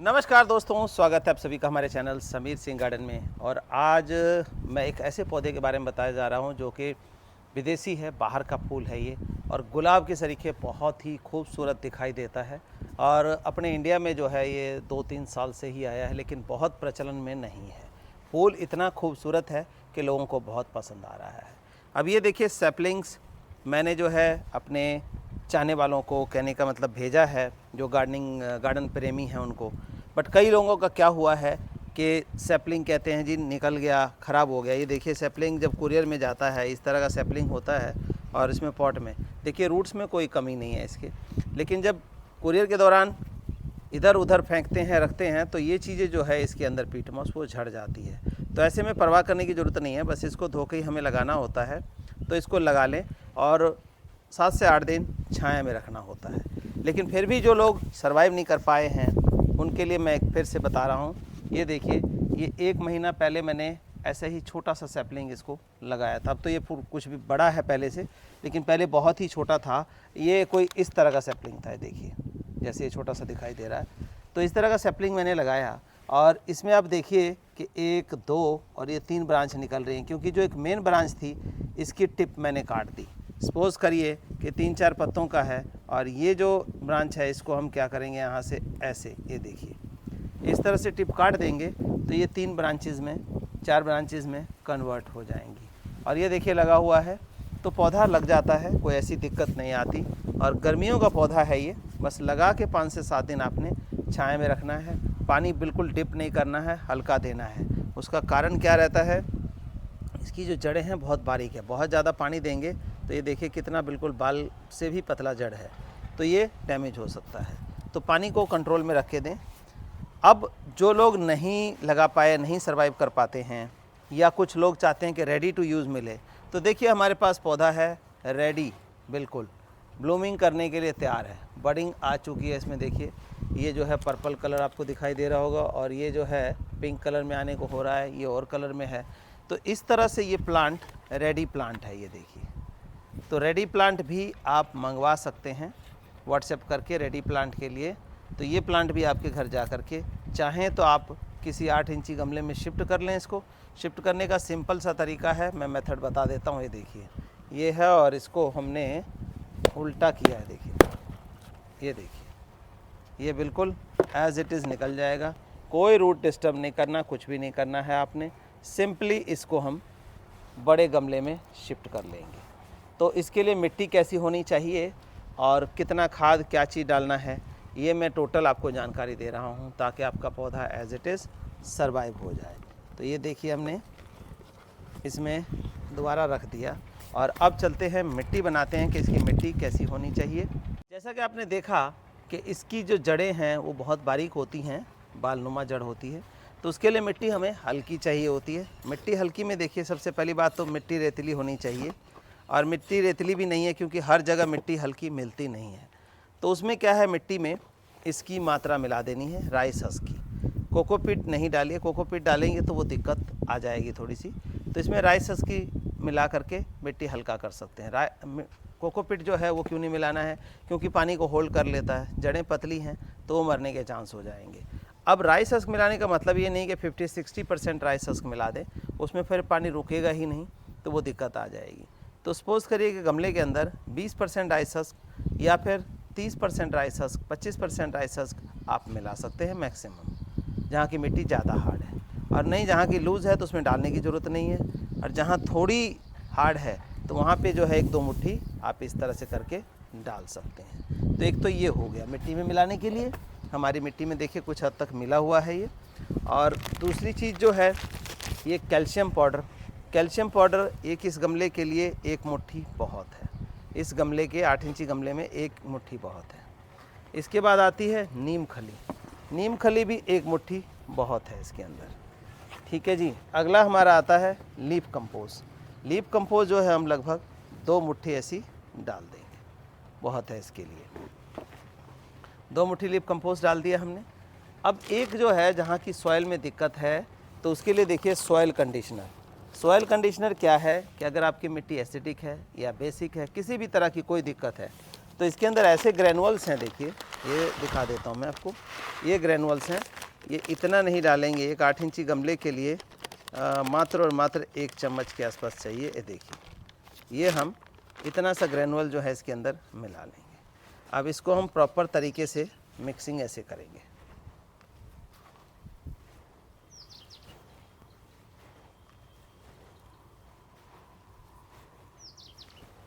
नमस्कार दोस्तों, स्वागत है आप सभी का हमारे चैनल समीर सिंह गार्डन में। और आज मैं एक ऐसे पौधे के बारे में बताया जा रहा हूं जो कि विदेशी है, बाहर का फूल है ये, और गुलाब के सरीखे बहुत ही खूबसूरत दिखाई देता है। और अपने इंडिया में जो है ये 2-3 साल से ही आया है, लेकिन बहुत प्रचलन में नहीं है। फूल इतना खूबसूरत है कि लोगों को बहुत पसंद आ रहा है। अब ये देखिए सैपलिंग्स मैंने जो है अपने चाहने वालों को, कहने का मतलब भेजा है, जो गार्डन प्रेमी हैं उनको। बट कई लोगों का क्या हुआ है कि सैपलिंग कहते हैं जी निकल गया, ख़राब हो गया। ये देखिए सैपलिंग जब कुरियर में जाता है इस तरह का सैपलिंग होता है, और इसमें पॉट में देखिए रूट्स में कोई कमी नहीं है इसके, लेकिन जब कुरियर के दौरान इधर उधर फेंकते हैं, रखते हैं, तो ये चीज़ें जो है इसके अंदर पीट मॉस वो झड़ जाती है। तो ऐसे में परवाह करने की ज़रूरत नहीं है, बस इसको धो के ही हमें लगाना होता है। तो इसको लगा लें और 7 से 8 दिन छाया में रखना होता है। लेकिन फिर भी जो लोग सर्वाइव नहीं कर पाए हैं उनके लिए मैं फिर से बता रहा हूँ। ये देखिए, ये 1 महीना पहले मैंने ऐसा ही छोटा सा सैपलिंग इसको लगाया था। अब तो ये कुछ भी बड़ा है पहले से, लेकिन पहले बहुत ही छोटा था। ये कोई इस तरह का सैपलिंग था, देखिए जैसे ये छोटा सा दिखाई दे रहा है। तो इस तरह का सैपलिंग मैंने लगाया, और इसमें आप देखिए कि 1, 2 और ये 3 ब्रांच निकल रही हैं, क्योंकि जो एक मेन ब्रांच थी इसकी टिप मैंने काट दी। सपोज़ करिए कि 3-4 पत्तों का है, और ये जो ब्रांच है इसको हम क्या करेंगे, यहाँ से ऐसे, ये देखिए इस तरह से टिप काट देंगे तो ये 3 ब्रांचेज़ में, 4 ब्रांचेज़ में कन्वर्ट हो जाएंगी। और ये देखिए लगा हुआ है, तो पौधा लग जाता है, कोई ऐसी दिक्कत नहीं आती। और गर्मियों का पौधा है ये, बस लगा के 5 से 7 दिन आपने छाया में रखना है। पानी बिल्कुल डिप नहीं करना है, हल्का देना है। उसका कारण क्या रहता है, इसकी जो जड़ें हैं बहुत बारीक है। बहुत ज़्यादा पानी देंगे तो ये देखिए कितना बिल्कुल बाल से भी पतला जड़ है, तो ये डैमेज हो सकता है। तो पानी को कंट्रोल में रख के दें। अब जो लोग नहीं लगा पाए, नहीं सर्वाइव कर पाते हैं, या कुछ लोग चाहते हैं कि रेडी टू यूज़ मिले, तो देखिए हमारे पास पौधा है रेडी, बिल्कुल ब्लूमिंग करने के लिए तैयार है। बडिंग आ चुकी है इसमें, देखिए ये जो है पर्पल कलर आपको दिखाई दे रहा होगा, और ये जो है पिंक कलर में आने को हो रहा है, ये और कलर में है। तो इस तरह से ये प्लांट रेडी प्लांट है, ये देखिए। तो रेडी प्लांट भी आप मंगवा सकते हैं व्हाट्सएप करके रेडी प्लांट के लिए। तो ये प्लांट भी आपके घर जा कर के, चाहें तो आप किसी 8 इंची गमले में शिफ्ट कर लें। इसको शिफ्ट करने का सिंपल सा तरीका है, मैं मेथड बता देता हूँ। ये देखिए ये है, और इसको हमने उल्टा किया है, देखिए ये देखिए, ये बिल्कुल एज इट इज़ निकल जाएगा। कोई रूट डिस्टर्ब नहीं करना, कुछ भी नहीं करना है आपने, सिंपली इसको हम बड़े गमले में शिफ्ट कर लेंगे। तो इसके लिए मिट्टी कैसी होनी चाहिए और कितना खाद क्या चीज़ डालना है, ये मैं टोटल आपको जानकारी दे रहा हूँ, ताकि आपका पौधा एज इट इज़ सरवाइव हो जाए। तो ये देखिए हमने इसमें दोबारा रख दिया, और अब चलते हैं मिट्टी बनाते हैं कि इसकी मिट्टी कैसी होनी चाहिए। जैसा कि आपने देखा कि इसकी जो जड़ें हैं वो बहुत बारीक होती हैं, बालनुमा जड़ होती है। तो उसके लिए मिट्टी हमें हल्की चाहिए होती है। मिट्टी हल्की में देखिए सबसे पहली बात तो मिट्टी रेतीली होनी चाहिए, और मिट्टी रेतीली भी नहीं है क्योंकि हर जगह मिट्टी हल्की मिलती नहीं है। तो उसमें क्या है, मिट्टी में इसकी मात्रा मिला देनी है राइस हस्क की। कोकोपीट नहीं डालिए, कोकोपीट डालेंगे तो वो दिक्कत आ जाएगी थोड़ी सी। तो इसमें राइस हस्क की मिला करके मिट्टी हल्का कर सकते हैं। कोकोपीट जो है वो क्यों नहीं मिलाना है, क्योंकि पानी को होल्ड कर लेता है, जड़ें पतली हैं तो वो मरने के चांस हो जाएंगे। अब राइस हस्क मिलाने का मतलब ये नहीं कि 50-60% राइस हस्क मिला दें, उसमें फिर पानी रुकेगा ही नहीं, तो वो दिक्कत आ जाएगी। तो सपोज़ करिए कि गमले के अंदर 20% राइस हस्क या फिर 30% राइस हस्क, 25% राइस हस्क आप मिला सकते हैं मैक्सिमम, जहाँ की मिट्टी ज़्यादा हार्ड है। और नहीं, जहाँ की लूज़ है तो उसमें डालने की ज़रूरत नहीं है, और जहाँ थोड़ी हार्ड है तो वहाँ पे जो है 1-2 मुट्ठी आप इस तरह से करके डाल सकते हैं। तो एक तो ये हो गया मिट्टी में मिलाने के लिए। हमारी मिट्टी में देखिए कुछ हद तक मिला हुआ है ये। और दूसरी चीज़ जो है ये कैल्शियम पाउडर। कैल्शियम पाउडर एक इस गमले के लिए 1 मुट्ठी बहुत है। इस गमले के 8 इंची गमले में 1 मुट्ठी बहुत है। इसके बाद आती है नीम खली। नीम खली भी 1 मुट्ठी बहुत है इसके अंदर, ठीक है जी। अगला हमारा आता है लीफ कंपोस्ट। लीफ कंपोस्ट जो है हम लगभग 2 मुट्ठी ऐसी डाल देंगे, बहुत है इसके लिए। 2 मुट्ठी लीफ कंपोस्ट डाल दिया हमने। अब एक जो है जहाँ की सॉइल में दिक्कत है, तो उसके लिए देखिए सॉइल कंडीशनर। सॉइल कंडीशनर क्या है कि अगर आपकी मिट्टी एसिडिक है या बेसिक है, किसी भी तरह की कोई दिक्कत है, तो इसके अंदर ऐसे ग्रैनुअल्स हैं, देखिए ये दिखा देता हूँ मैं आपको, ये ग्रेनुअल्स हैं। ये इतना नहीं डालेंगे, एक 8 इंची गमले के लिए मात्र और मात्र 1 चम्मच के आसपास चाहिए। ये देखिए, ये हम इतना सा ग्रेनुअल जो है इसके अंदर मिला लेंगे। अब इसको हम प्रॉपर तरीके से मिक्सिंग ऐसे करेंगे।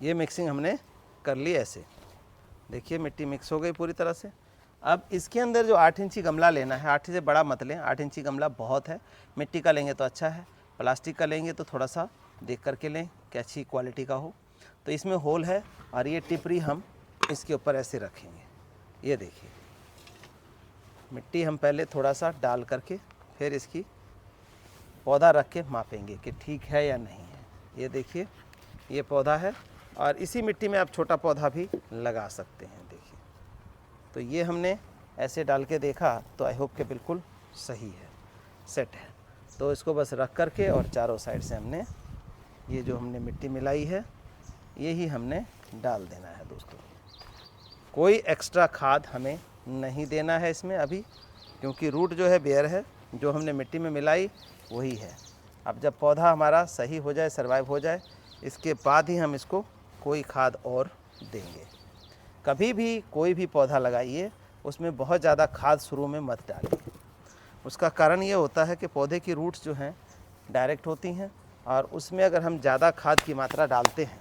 ये मिक्सिंग हमने कर ली ऐसे, देखिए मिट्टी मिक्स हो गई पूरी तरह से। अब इसके अंदर जो 8 इंची गमला लेना है, 8 से बड़ा मत लें, 8 इंची गमला बहुत है। मिट्टी का लेंगे तो अच्छा है, प्लास्टिक का लेंगे तो थोड़ा सा देख करके लें कि अच्छी क्वालिटी का हो। तो इसमें होल है और ये टिपरी हम इसके ऊपर ऐसे रखेंगे। ये देखिए, मिट्टी हम पहले थोड़ा सा डाल करके फिर इसकी पौधा रख के मापेंगे कि ठीक है या नहीं है। ये देखिए, ये पौधा है और इसी मिट्टी में आप छोटा पौधा भी लगा सकते हैं। देखिए, तो ये हमने ऐसे डाल के देखा तो आई होप कि बिल्कुल सही है, सेट है। तो इसको बस रख करके और चारों साइड से हमने ये जो हमने मिट्टी मिलाई है यही हमने डाल देना है दोस्तों। कोई एक्स्ट्रा खाद हमें नहीं देना है इसमें अभी, क्योंकि रूट जो है बेयर है, जो हमने मिट्टी में मिलाई वही है। अब जब पौधा हमारा सही हो जाए, सर्वाइव हो जाए, इसके बाद ही हम इसको कोई खाद और देंगे। कभी भी कोई भी पौधा लगाइए उसमें बहुत ज़्यादा खाद शुरू में मत डालिए। उसका कारण ये होता है कि पौधे की रूट्स जो हैं डायरेक्ट होती हैं और उसमें अगर हम ज़्यादा खाद की मात्रा डालते हैं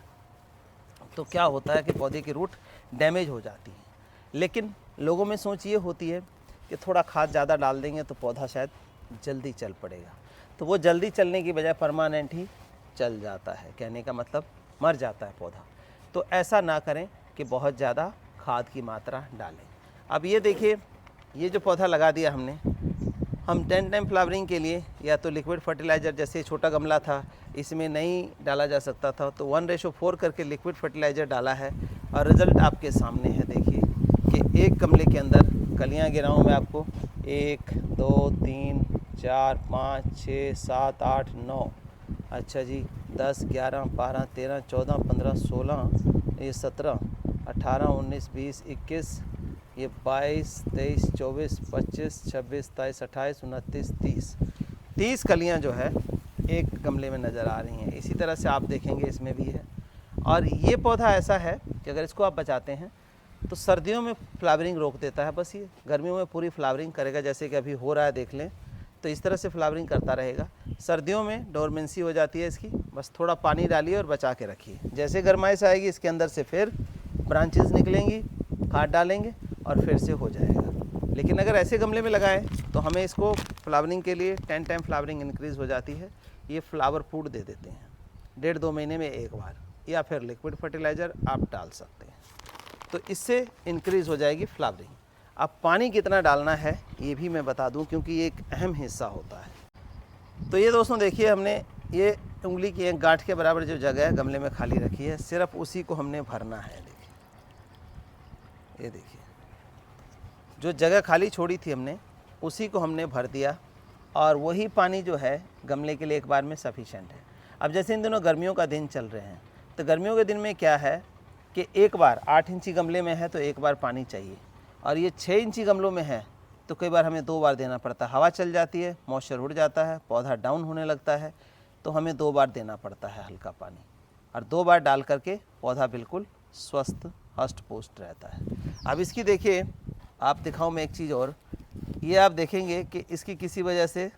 तो क्या होता है कि पौधे की रूट डैमेज हो जाती है। लेकिन लोगों में सोच ये होती है कि थोड़ा खाद ज़्यादा डाल देंगे तो पौधा शायद जल्दी चल पड़ेगा, तो वो जल्दी चलने की बजाय परमानेंट ही चल जाता है। कहने का मतलब मर जाता है पौधा। तो ऐसा ना करें कि बहुत ज़्यादा खाद की मात्रा डालें। अब ये देखिए, ये जो पौधा लगा दिया हमने, हम 10 टाइम फ्लावरिंग के लिए या तो लिक्विड फर्टिलाइज़र, जैसे छोटा गमला था इसमें नहीं डाला जा सकता था, तो 1:4 करके लिक्विड फर्टिलाइज़र डाला है और रिज़ल्ट आपके सामने है। देखिए कि एक गमले के अंदर कलियां गिराऊँ मैं आपको, 1 2 3 4 5 6 7 8 9, अच्छा जी 10 11 12 13 14 15 16, ये 17 18 19 20 21, ये 22 23 24 25 26 27 28 29 30 कलियाँ जो है एक गमले में नज़र आ रही हैं। इसी तरह से आप देखेंगे इसमें भी है। और ये पौधा ऐसा है कि अगर इसको आप बचाते हैं तो सर्दियों में फ्लावरिंग रोक देता है, बस ये गर्मियों में पूरी फ्लावरिंग करेगा। जैसे कि अभी हो रहा है, देख लें, तो इस तरह से फ्लावरिंग करता रहेगा। सर्दियों में डोरमेंसी हो जाती है इसकी, बस थोड़ा पानी डालिए और बचा के रखिए। जैसे गरमाइश आएगी इसके अंदर से फिर ब्रांचेस निकलेंगी, खाद डालेंगे और फिर से हो जाएगा। लेकिन अगर ऐसे गमले में लगाएं तो हमें इसको फ्लावरिंग के लिए 10 टाइम फ्लावरिंग इंक्रीज़ हो जाती है। ये फ्लावर फूड दे देते हैं 1.5-2 महीने में एक बार, या फिर लिक्विड फर्टिलाइज़र आप डाल सकते हैं, तो इससे इंक्रीज़ हो जाएगी फ्लावरिंग। अब पानी कितना डालना है ये भी मैं बता दूं, क्योंकि ये एक अहम हिस्सा होता है। तो ये दोस्तों देखिए, हमने ये उंगली की एक गांठ के बराबर जो जगह है गमले में खाली रखी है, सिर्फ उसी को हमने भरना है। देखिए, ये देखिए, जो जगह खाली छोड़ी थी हमने उसी को हमने भर दिया और वही पानी जो है गमले के लिए एक बार में सफिशेंट है। अब जैसे इन दिनों गर्मियों का दिन चल रहे हैं, तो गर्मियों के दिन में क्या है कि एक बार 8 इंची गमले में है तो एक बार पानी चाहिए, और ये 6 इंची गमलों में है तो कई बार हमें 2 बार देना पड़ता है। हवा चल जाती है, मॉइस्चर उड़ जाता है, पौधा डाउन होने लगता है, तो हमें 2 बार देना पड़ता है हल्का पानी, और 2 बार डाल करके पौधा बिल्कुल स्वस्थ हष्ट पुष्ट रहता है। अब इसकी देखिए, आप दिखाऊं मैं एक चीज़ और, ये आप देखेंगे कि इसकी किसी वजह से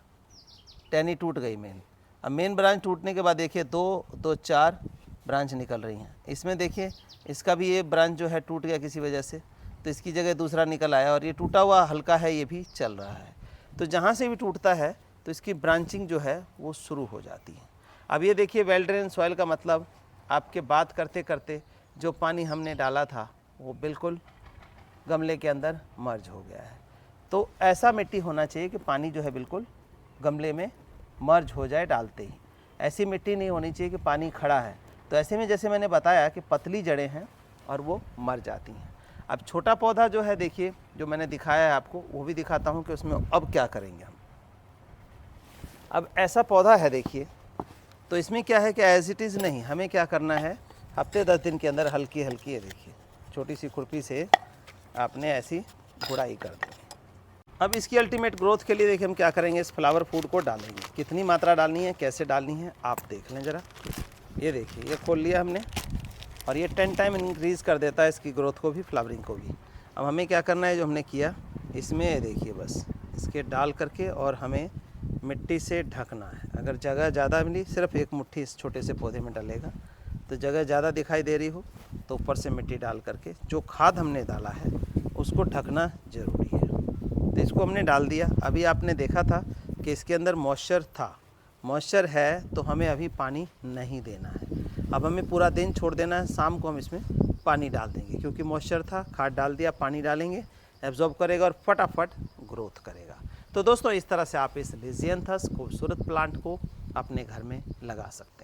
टहनी टूट गई मेन। अब मेन ब्रांच टूटने के बाद देखिए 2 4 ब्रांच निकल रही हैं। इसमें देखिए इसका भी ये ब्रांच जो है टूट गया किसी वजह से, तो इसकी जगह दूसरा निकल आया, और ये टूटा हुआ हल्का है ये भी चल रहा है। तो जहाँ से भी टूटता है तो इसकी ब्रांचिंग जो है वो शुरू हो जाती है। अब ये देखिए, वेल ड्रेन सॉइल का मतलब आपके बात करते करते जो पानी हमने डाला था वो बिल्कुल गमले के अंदर मर्ज हो गया है। तो ऐसा मिट्टी होना चाहिए कि पानी जो है बिल्कुल गमले में मर्ज हो जाए डालते ही। ऐसी मिट्टी नहीं होनी चाहिए कि पानी खड़ा है, तो ऐसे में जैसे मैंने बताया कि पतली जड़ें हैं और वो मर जाती हैं। अब छोटा पौधा जो है देखिए, जो मैंने दिखाया है आपको, वो भी दिखाता हूँ कि उसमें अब क्या करेंगे हम। अब ऐसा पौधा है देखिए, तो इसमें क्या है कि एज इट इज़ नहीं, हमें क्या करना है, हफ्ते 10 दिन के अंदर हल्की हल्की, है देखिए छोटी सी खुरपी से आपने ऐसी गुड़ाई कर देंगे। अब इसकी अल्टीमेट ग्रोथ के लिए देखिए हम क्या करेंगे, इस फ्लावर फूड को डालेंगे। कितनी मात्रा डालनी है, कैसे डालनी है आप देख लें ज़रा। ये देखिए ये खोल लिया हमने और ये 10 टाइम इंक्रीज़ कर देता है इसकी ग्रोथ को भी, फ्लावरिंग को भी। अब हमें क्या करना है, जो हमने किया इसमें ये देखिए बस इसके डाल करके और हमें मिट्टी से ढकना है। अगर जगह ज़्यादा मिली, सिर्फ एक मुट्ठी इस छोटे से पौधे में डलेगा, तो जगह ज़्यादा दिखाई दे रही हो तो ऊपर से मिट्टी डाल करके जो खाद हमने डाला है उसको ढकना ज़रूरी है। तो इसको हमने डाल दिया। अभी आपने देखा था कि इसके अंदर मॉइस्चर था, मॉइस्चर है तो हमें अभी पानी नहीं देना है। अब हमें पूरा दिन छोड़ देना है, शाम को हम इसमें पानी डाल देंगे क्योंकि मॉइस्चर था, खाद डाल दिया, पानी डालेंगे, एब्जॉर्ब करेगा और फटाफट ग्रोथ करेगा। तो दोस्तों इस तरह से आप इस लिजियंथस खूबसूरत प्लांट को अपने घर में लगा सकते हैं।